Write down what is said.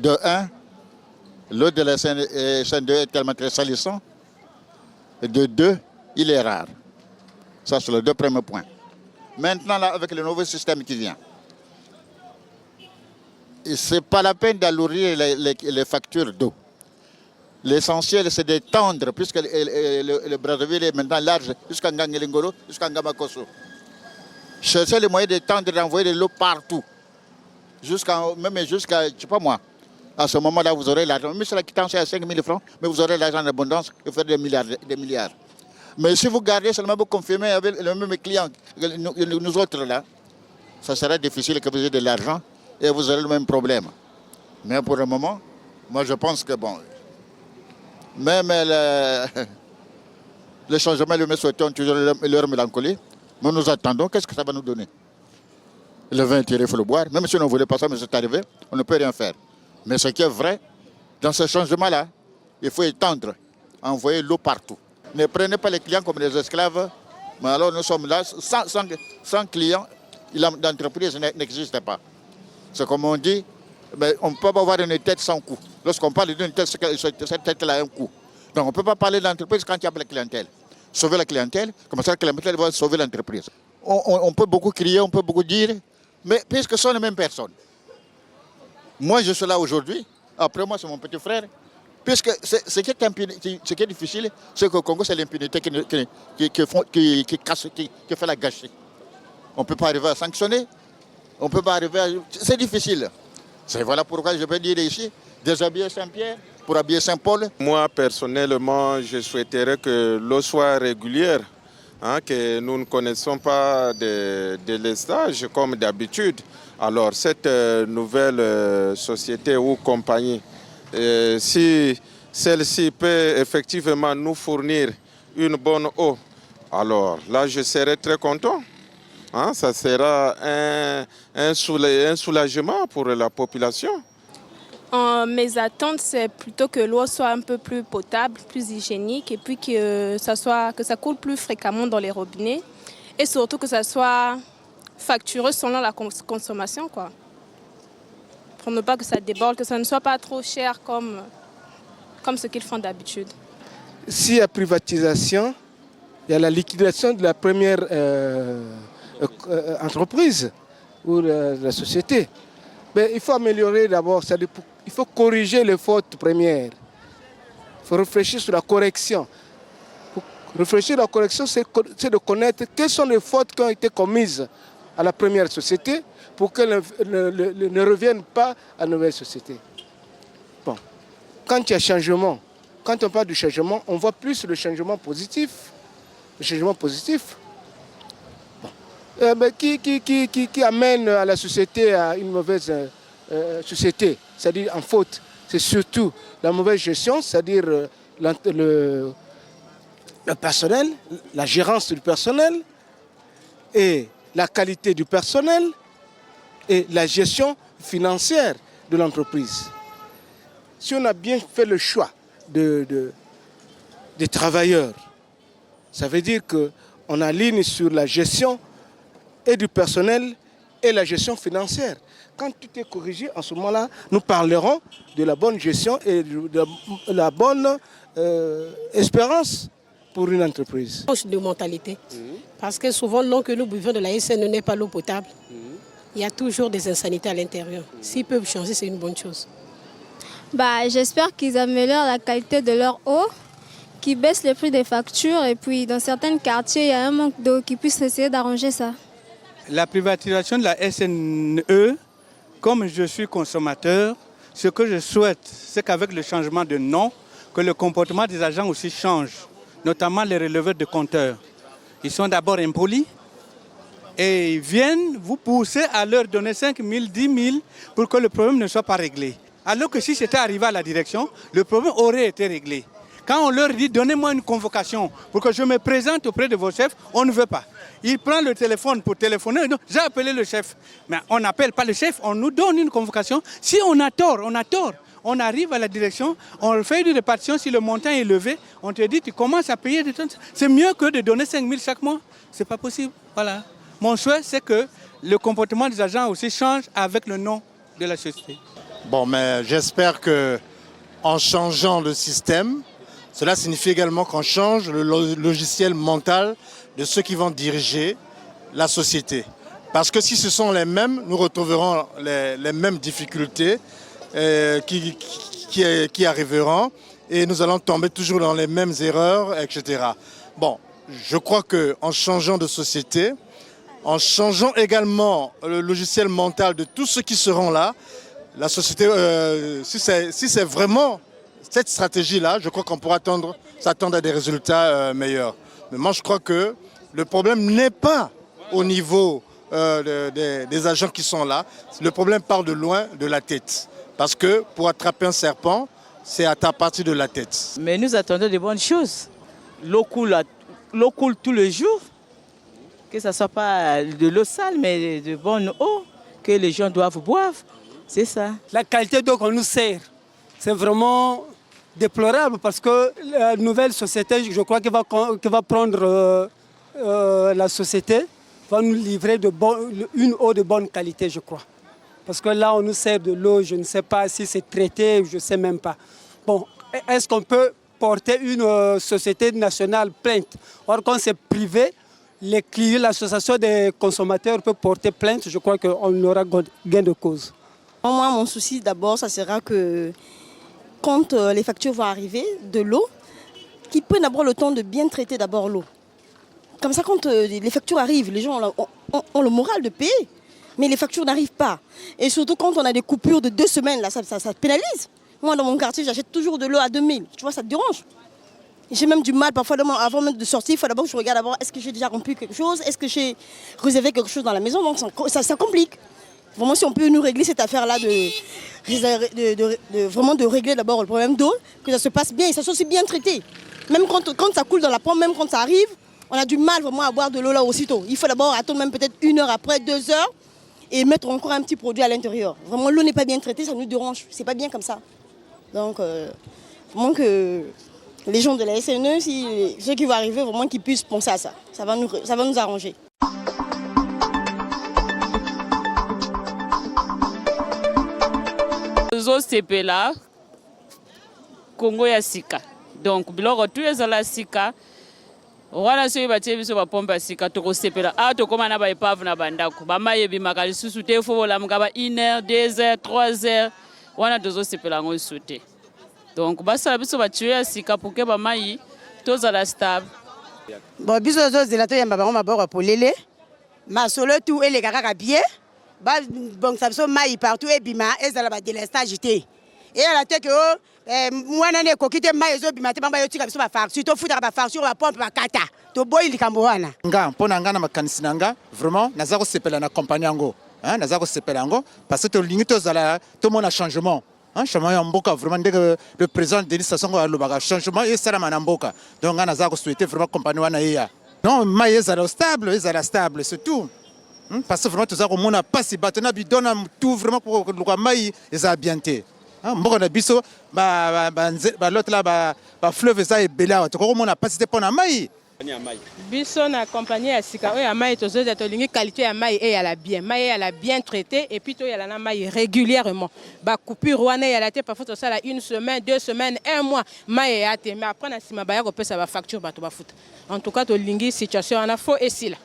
De un, l'eau de la SN2 est tellement très salissant. Et de deux, il est rare. Ça, c'est le deux premiers points. Maintenant, là, avec le nouveau système qui vient, ce n'est pas la peine d'alourdir les factures d'eau. L'essentiel, c'est d'étendre, puisque le Brazzaville est maintenant large, jusqu'à Ngangelingolo, jusqu'à Ngamakoso. Cherchez les moyens d'étendre, d'envoyer de l'eau partout. Même jusqu'à, je ne sais pas moi, à ce moment-là, vous aurez l'argent. Même si la quittance est à 5 000 francs, mais vous aurez l'argent en abondance et vous faites des milliards. Mais si vous gardez seulement vous confirmez avec le même client, nous autres là, ça sera difficile que vous ayez de l'argent et vous aurez le même problème. Mais pour le moment, moi je pense que bon, même le changement, le souhaité ont toujours leur mélancolie, mais nous attendons, qu'est-ce que ça va nous donner? Le vin tiré, il faut le boire, même si on ne voulait pas ça, mais c'est arrivé, on ne peut rien faire. Mais ce qui est vrai, dans ce changement-là, il faut étendre, envoyer l'eau partout. Ne prenez pas les clients comme des esclaves, mais alors nous sommes là, sans clients, l'entreprise n'existe pas. C'est comme on dit, mais on ne peut pas avoir une tête sans coût. Lorsqu'on parle d'une tête, cette tête-là a un coût. Donc on ne peut pas parler d'entreprise quand il y a la clientèle. Sauver la clientèle, comme ça la clientèle va sauver l'entreprise. On peut beaucoup crier, on peut beaucoup dire, mais puisque ce sont les mêmes personnes. Moi je suis là aujourd'hui, après moi c'est mon petit frère. Puisque ce qui est difficile, c'est qu'au Congo, c'est l'impunité qui fait la gâchis. On ne peut pas arriver à sanctionner, on ne peut pas arriver à... C'est difficile. Voilà pourquoi je peux dire ici, déshabiller Saint-Pierre pour habiller Saint-Paul. Moi, personnellement, je souhaiterais que l'eau soit régulière, que nous ne connaissons pas de lestage comme d'habitude. Alors, cette nouvelle société ou compagnie, si celle-ci peut effectivement nous fournir une bonne eau, alors là je serai très content. Ça sera un soulagement pour la population. Mes attentes, c'est plutôt que l'eau soit un peu plus potable, plus hygiénique et puis que ça coule plus fréquemment dans les robinets et surtout que ça soit factureux selon la consommation, quoi. Pour ne pas que ça déborde, que ça ne soit pas trop cher comme ce qu'ils font d'habitude. S'il y a privatisation, il y a la liquidation de la première entreprise ou la société. Mais il faut améliorer d'abord, il faut corriger les fautes premières. Il faut réfléchir sur la correction. Pour réfléchir sur la correction, c'est de connaître quelles sont les fautes qui ont été commises à la première société pour qu'elle ne revienne pas à la nouvelle société. Bon. Quand il y a changement, quand on parle du changement, on voit plus le changement positif. Le changement positif. Bon. Mais qui amène à la société à une mauvaise société, c'est-à-dire en faute, c'est surtout la mauvaise gestion, c'est-à-dire le personnel, la gérance du personnel et la qualité du personnel et la gestion financière de l'entreprise. Si on a bien fait le choix des travailleurs, ça veut dire qu'on aligne sur la gestion et du personnel et la gestion financière. Quand tout est corrigé, en ce moment-là, nous parlerons de la bonne gestion et de la bonne espérance pour une entreprise. De mentalité. Parce que souvent, l'eau que nous buvons de la SN n'est pas l'eau potable. Il y a toujours des insanités à l'intérieur. S'ils peuvent changer, c'est une bonne chose. J'espère qu'ils améliorent la qualité de leur eau, qu'ils baissent le prix des factures et puis dans certains quartiers, il y a un manque d'eau, qu'ils puissent essayer d'arranger ça. La privatisation de la SNE, comme je suis consommateur, ce que je souhaite, c'est qu'avec le changement de nom, que le comportement des agents aussi change, notamment les releveurs de compteurs. Ils sont d'abord impolis et ils viennent vous pousser à leur donner 5 000, 10 000 pour que le problème ne soit pas réglé. Alors que si c'était arrivé à la direction, le problème aurait été réglé. Quand on leur dit « donnez-moi une convocation pour que je me présente auprès de vos chefs », on ne veut pas. Il prend le téléphone pour téléphoner. J'ai appelé le chef. Mais on n'appelle pas le chef, on nous donne une convocation. Si on a tort, on a tort. On arrive à la direction, on fait une répartition, si le montant est élevé, on te dit tu commences à payer. C'est mieux que de donner 5 000 chaque mois. Ce n'est pas possible. Voilà. Mon souhait, c'est que le comportement des agents aussi change avec le nom de la société. Bon, mais j'espère qu'en changeant le système, cela signifie également qu'on change le logiciel mental de ceux qui vont diriger la société. Parce que si ce sont les mêmes, nous retrouverons les mêmes difficultés qui arriveront et nous allons tomber toujours dans les mêmes erreurs, etc. Bon, je crois qu'en changeant de société, en changeant également le logiciel mental de tous ceux qui seront là, la société, si c'est vraiment cette stratégie-là, je crois qu'on pourra s'attendre à des résultats meilleurs. Mais moi, je crois que le problème n'est pas au niveau des agents qui sont là. Le problème part de loin de la tête. Parce que pour attraper un serpent, c'est à partir de la tête. Mais nous attendons de bonnes choses. L'eau coule tous les jours. Que ce ne soit pas de l'eau sale, mais de bonne eau que les gens doivent boire. C'est ça. La qualité d'eau qu'on nous sert, c'est vraiment déplorable parce que la nouvelle société, je crois qu'elle va prendre la société, va nous livrer une eau de bonne qualité, je crois. Parce que là, on nous sert de l'eau, je ne sais pas si c'est traité, je ne sais même pas. Bon, est-ce qu'on peut porter une société nationale plainte? Or, quand c'est privé, les clients, l'association des consommateurs peut porter plainte, je crois qu'on aura gain de cause. Moi, mon souci d'abord, ça sera que quand les factures vont arriver de l'eau, qu'ils prennent d'abord le temps de bien traiter d'abord l'eau. Comme ça, quand les factures arrivent, les gens ont le moral de payer, mais les factures n'arrivent pas. Et surtout quand on a des coupures de 2 semaines, là, ça pénalise. Moi, dans mon quartier, j'achète toujours de l'eau à 2000. Tu vois, ça te dérange. J'ai même du mal, parfois, avant même de sortir, il faut d'abord que je regarde d'abord, est-ce que j'ai déjà rempli quelque chose? Est-ce que j'ai réservé quelque chose dans la maison? Donc ça complique. Vraiment, si on peut nous régler cette affaire-là, vraiment de régler d'abord le problème d'eau, que ça se passe bien et ça soit aussi bien traité. Même quand ça coule dans la pompe, même quand ça arrive, on a du mal vraiment à boire de l'eau là aussitôt. Il faut d'abord attendre même peut-être 1 heure après, 2 heures, et mettre encore un petit produit à l'intérieur. Vraiment, l'eau n'est pas bien traitée, ça nous dérange. C'est pas bien comme ça. Donc, vraiment que les gens de la SNE, ceux qui vont arriver, vraiment qu'ils puissent penser à ça. Ça va nous arranger. Sepela Congo ya sika donc biloko tu ezala sika wana soki batie biso bapompe ya sika tokosepela awa tokóma na baepave na bandako bamai ebimaka lisusu te fo bolamuka ba 1 heure 2 heures 3 heures wana tozosepela yango lisusu te donc basala biso batio ya sika poke bamai tozala stable. Bon biso tozozela toyamba bango maboko polele masolo tu elekaka kaka bien. Bon, ça veut dire partout et bima et ça la délestage te et la tête que moi nane ko kite mai zo bima te bamba yo tika biso ba facture to futa ba facture ba pompe ba kata to boy likambo wana nga mpona nga na makanisi nanga vraiment naza ko sepela na compagnie yango hein naza ko sepela yango parce que to lingi to zala to mona changement hein changement ya mboka vraiment ndenge le président Denis Sassou Nguesso alobaka changement et ça na mboka donc nga naza ko souhaiter vraiment compagnie wana ya non mai ezala stable c'est tout. Parce que vraiment, tout ça, on a pas si battu, on a donné tout vraiment pour que le maïs est bien té. Bon, on a biso, l'autre là, fleuve ça est bela. Tu crois qu'on a pas si pour un maïs. Biso na compagnie ya sika oyo ya mai tozoza tolingi qualité ya mai et ya la bien mai ya la bien traité et puis to ya la na mai régulièrement ba coupure wana ya la te parfois to ça 1 semaine 2 semaines 1 mois mai ya te mais après na sima ba ya ko pesa ba facture ba to ba futa en tout cas tolingi situation ana fo et si là